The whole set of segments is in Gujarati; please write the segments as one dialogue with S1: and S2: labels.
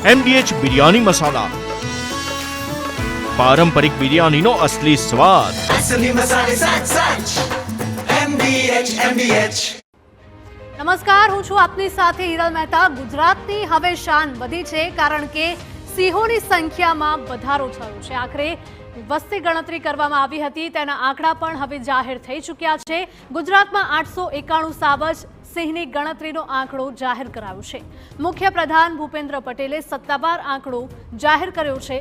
S1: MDH બિરયાની મસાલા, પારંપરિક બિરયાનીનો અસલી સ્વાદ.
S2: असली मसाले सच सच MDH.
S3: નમસ્કાર, હું છું આપની સાથે હિરલ મહેતા. ગુજરાતની હવે શાન વધી છે કારણ કે સિંહોની સંખ્યામાં વધારો થયો છે. આખરે વસ્તી ગણતરી કરવામાં આવી હતી, તેના આંકડા પણ હવે જાહેર થઈ ચૂક્યા છે. ગુજરાતમાં 891 સાવજ સિંહની ગણતરીનો આંકડો જાહેર કરાયો છે. મુખ્યપ્રધાન ભૂપેન્દ્ર પટેલે સત્તાવાર આંકડો જાહેર કર્યો છે.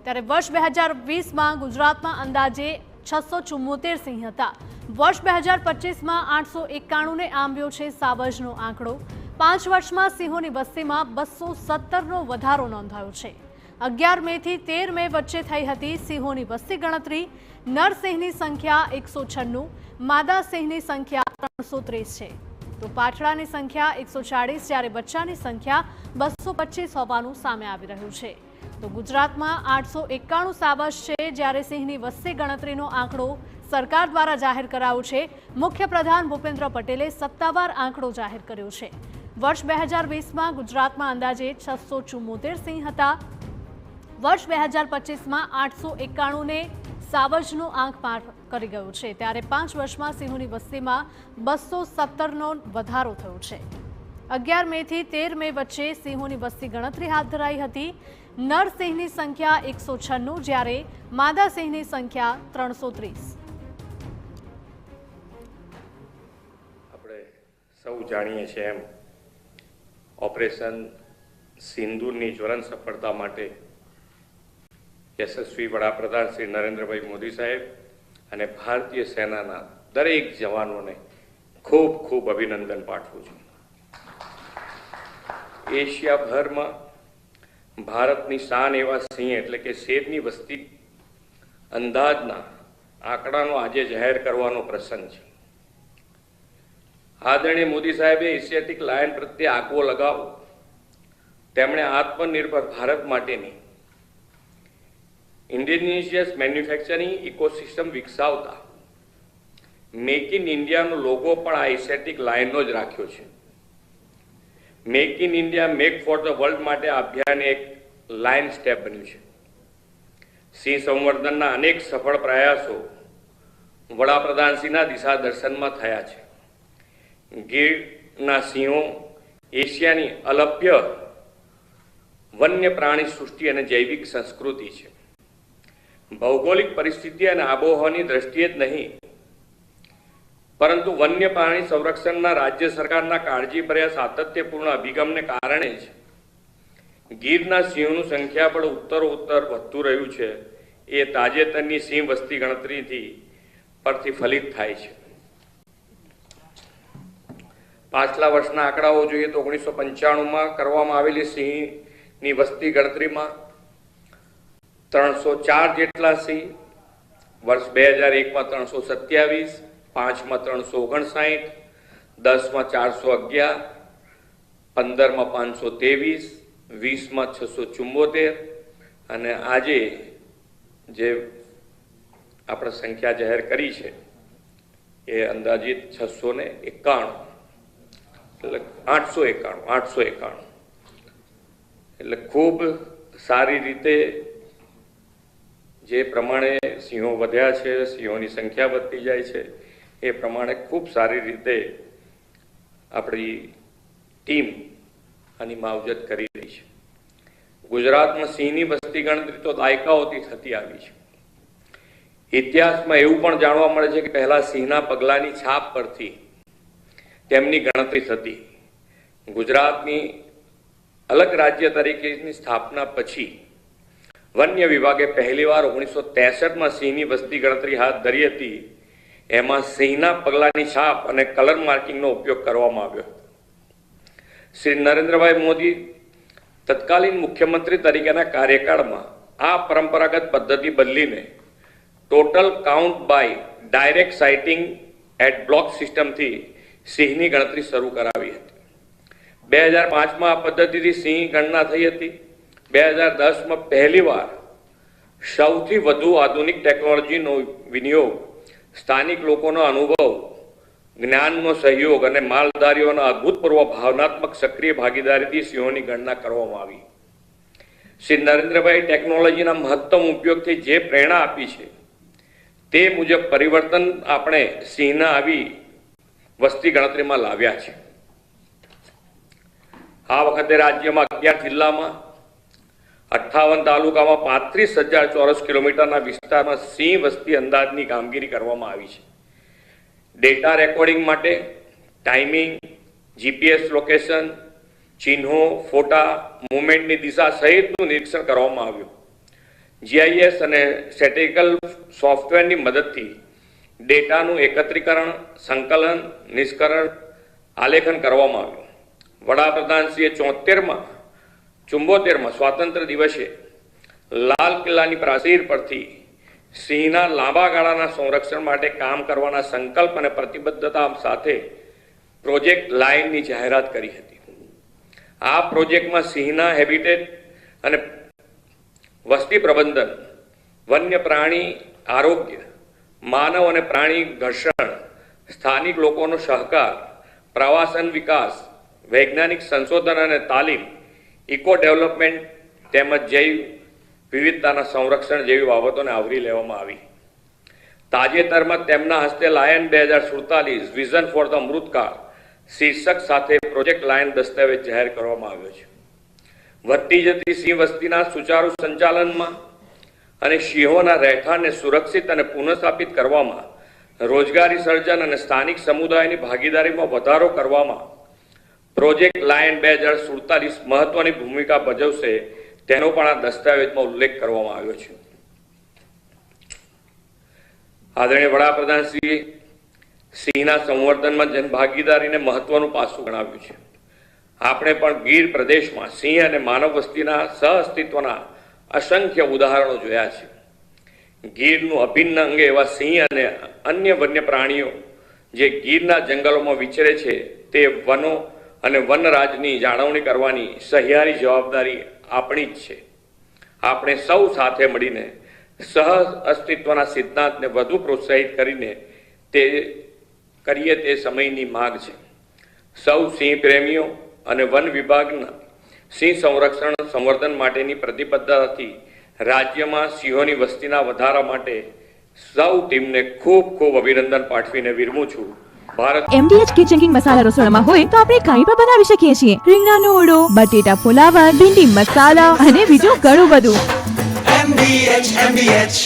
S3: ત્યારે વર્ષ 2020માં ગુજરાતમાં અંદાજે 674 સિંહ હતા. વર્ષ 2025માં 891ને આંબ્યો છે સાવજનો આંકડો. 5 વર્ષમાં સિંહોની વસ્તીમાં 217નો વધારો નોંધાયો છે. 11 મેથી 13 મે વચ્ચે થઈ હતી સિંહોની વસ્તી ગણતરી. નર સિંહની સંખ્યા 196, માદા સિંહની સંખ્યા 330 છે. તો પાછળાની સંખ્યા 140, જ્યારે બચ્ચાની સંખ્યા 225 હોવાનું સામે આવી રહ્યું છે. તો ગુજરાતમાં 891 સાવજ છે, જ્યારે સિંહની વસ્તી ગણતરીનો આંકડો સરકાર દ્વારા જાહેર કરાયો છે. મુખ્યપ્રધાન ભૂપેન્દ્ર પટેલે સત્તાવાર આંકડો જાહેર કર્યો છે. વર્ષ 2020માં ગુજરાતમાં અંદાજે 674 સિંહ હતા. વર્ષ 2025માં 891ને સાવજનો આંક પાર કરી ગયો છે. ત્યારે 5 વર્ષમાં સિંહોની વસ્તીમાં 217નો વધારો થયો છે. 11 મેથી 13 મે વચ્ચે સિંહોની વસ્તી ગણતરી હાથ ધરાઈ હતી. નર સિંહની સંખ્યા 196, જ્યારે માદા સિંહની સંખ્યા 330.
S4: આપણે સૌ જાણીએ છીએ એમ ઓપરેશન સિંદૂરની જ્વલંત સફળતા માટે યશસ્વી વડાપ્રધાન શ્રી નરેન્દ્રભાઈ મોદી સાહેબ અને ભારતીય સેનાના દરેક જવાનોને ખૂબ ખૂબ અભિનંદન પાઠવું છું. એશિયાભરમાં ભારતની શાન એવા સિંહ એટલે કે શેરની વસ્તી અંદાજના આંકડાનો આજે જાહેર કરવાનો પ્રસંગ છે. આદરણીય મોદી સાહેબે એશિયાટિક લાયન પ્રત્યે આગવો લગાવો તેમણે આત્મનિર્ભર ભારત માટેની ઇન્ડિજિનિયસ મેન્યુફેક્ચરિંગ ઇકોસિસ્ટમ વિકસાવતા મેક ઇન ઇન્ડિયાનો લોગો પણ આ એશિયાટિક લાયનનો જ રાખ્યો છે. Make in India make for the world માટે આ અભિયાન એક લાયન સ્ટેપ બન્યું છે. સિંહ સંવર્ધનના અનેક સફળ પ્રયાસો વડાપ્રધાનશ્રીના દિશા દર્શનમાં થયા છે. ગીરના સિંહો એશિયાની અલભ્ય વન્ય પ્રાણી સૃષ્ટિ અને જૈવિક સંસ્કૃતિ છે. ભૌગોલિક પરિસ્થિતિ અને આબોહવાની દ્રષ્ટિએ જ નહીં, પરંતુ વન્ય પ્રાણી સંરક્ષણના રાજ્ય સરકારના કાળજીભર્યા સાતત્યપૂર્ણ અભિગમને કારણે જ ગીરના સિંહોનું સંખ્યાબળ ઉત્તરોત્તર વધતું રહ્યું છે. એ તાજેતરની સિંહ વસ્તી ગણતરીથી પરથી ફલિત થાય છે. પાછલા વર્ષના આંકડાઓ જોઈએ તો 1995માં કરવામાં આવેલી સિંહની વસ્તી ગણતરીમાં 304 જેટલા સિંહ, વર્ષ 2001માં 327, 5માં 359, 10માં 411, 15માં 523, 20માં 674 અને આજે જે આપણે સંખ્યા જાહેર કરી છે એ અંદાજિત 691, એટલે 891 એટલે ખૂબ સારી રીતે જે પ્રમાણે સિંહો વધ્યા છે, સિંહોની સંખ્યા વધતી જાય છે, એ પ્રમાણે ખૂબ સારી રીતે આપણી ટીમ આની માવજત કરી રહી છે. ગુજરાતમાં સિંહની વસ્તી ગણતરી તો દાયકાઓથી થતી આવી છે. ઇતિહાસમાં એવું પણ જાણવા મળે છે કે પહેલા સિંહના પગલાની છાપ પરથી તેમની ગણતરી થતી. ગુજરાતની અલગ રાજ્ય તરીકેની સ્થાપના પછી વન્ય વિભાગે પહેલીવાર 1963માં સિંહની વસ્તી ગણતરી હાથ ધરી હતી. એમાં સિંહના પગલાની છાપ અને કલર માર્કિંગનો ઉપયોગ કરવામાં આવ્યો. શ્રી નરેન્દ્રભાઈ મોદી તત્કાલીન મુખ્યમંત્રી તરીકેના કાર્યકાળમાં આ પરંપરાગત પદ્ધતિ બદલીને total count by direct sighting at block સિસ્ટમથી સિંહની ગણતરી શરૂ કરાવી હતી. 2005માં આ પદ્ધતિથી સિંહ ગણના થઈ હતી. 2010માં પહેલીવાર સૌથી વધુ આધુનિક ટેકનોલોજીનો વિનિયોગ, સ્થાનિક લોકોનો અનુભવ, જ્ઞાનનો સહયોગ અને માલધારીઓના અભૂતપૂર્વ ભાવનાત્મક સક્રિય ભાગીદારીથી સિંહોની ગણના કરવામાં આવી. શ્રી નરેન્દ્રભાઈ ટેકનોલોજીના મહત્તમ ઉપયોગથી જે પ્રેરણા આપી છે તે મુજબ પરિવર્તન આપણે સિંહના આવી વસ્તી ગણતરીમાં લાવ્યા છે. આ વખતે રાજ્યમાં 11 જિલ્લામાં 58 તાલુકામાં 35,000 ચોરસ કિલોમીટરના વિસ્તારમાં સિંહ વસ્તી અંદાજની કામગીરી કરવામાં આવી છે. ડેટા રેકોર્ડિંગ માટે ટાઈમિંગ, જીપીએસ લોકેશન, ચિહ્નો, ફોટા, મુવમેન્ટની દિશા સહિતનું નિરીક્ષણ કરવામાં આવ્યું. જીઆઈએસ અને સ્ટેટિકલ સોફ્ટવેરની મદદથી ડેટાનું એકત્રીકરણ, સંકલન, નિષ્કરણ, આલેખન કરવામાં આવ્યું. વડાપ્રધાનશ્રીએ 74માં સ્વાતંત્ર્ય દિવસે લાલ કિલ્લાની પ્રાચીર પરથી સિંહના લાંબા ગાળાના સંરક્ષણ માટે કામ કરવાના સંકલ્પ અને પ્રતિબદ્ધતા સાથે પ્રોજેક્ટ લાઇનની જાહેરાત કરી હતી. આ પ્રોજેક્ટમાં સિંહના હેબિટેટ અને વસ્તી પ્રબંધન, વન્ય પ્રાણી આરોગ્ય, માનવ અને પ્રાણી ઘર્ષણ, સ્થાનિક લોકોનો સહકાર, પ્રવાસન વિકાસ, વૈજ્ઞાનિક સંશોધન અને તાલીમ, ઇકો ડેવલપમેન્ટ તેમજ જૈવ વિવિધતાના સંરક્ષણ જેવી બાબતોને આવરી લેવામાં આવી. તાજેતરમાં તેમના હસ્તે લાયન 2047 વિઝન ફોર ધ અમૃતકાળ શીર્ષક સાથે પ્રોજેક્ટ લાયન દસ્તાવેજ જાહેર કરવામાં આવ્યો છે. વધતી જતી સિંહ વસ્તીના સુચારુ સંચાલનમાં અને સિંહોના રહેઠાણને સુરક્ષિત અને પુનઃસ્થાપિત કરવામાં, રોજગારી સર્જન અને સ્થાનિક સમુદાયની ભાગીદારીમાં વધારો કરવામાં પ્રોજેક્ટ લાયન 2047 મહત્વની ભૂમિકા ભજવશે તેનો પણ આ દસ્તાવેજમાં ઉલ્લેખ કરવામાં આવ્યો છે. આદરણીય વડાપ્રધાનશ્રીએ સિંહના સંવર્ધનમાં જનભાગીદારીને મહત્વનું પાસું ગણાવ્યું છે. આપણે પણ ગીર પ્રદેશમાં સિંહ અને માનવ વસ્તીના સહઅસ્તિત્વના અસંખ્ય ઉદાહરણો જોયા છે. ગીરનું અભિન્ન અંગ એવા સિંહ અને અન્ય વન્ય પ્રાણીઓ જે ગીરના જંગલોમાં વિચરે છે તે વનો અને વનરાજની જાળવણી કરવાની સહિયારી જવાબદારી આપણી જ છે. આપણે સૌ સાથે મળીને સહ અસ્તિત્વના સિદ્ધાંતને વધુ પ્રોત્સાહિત કરીને તે સમયની માંગ છે. સૌ સિંહ પ્રેમીઓ અને વન વિભાગના સિંહ સંવર્ધન માટેની પ્રતિબદ્ધતાથી રાજ્યમાં સિંહોની વસ્તીના વધારા માટે સૌ ટીમને ખૂબ ખૂબ અભિનંદન પાઠવીને વિરમું છું.
S5: MDH કિચન કિંગ મસાલા રસોડામાં હોય તો આપણે કાંઈ પણ બનાવી શકીએ છીએ. રીંગણાનો ઓળો, બટેટા ફુલાવર, ભીંડી મસાલા અને બીજું ઘણું બધું.
S2: MDH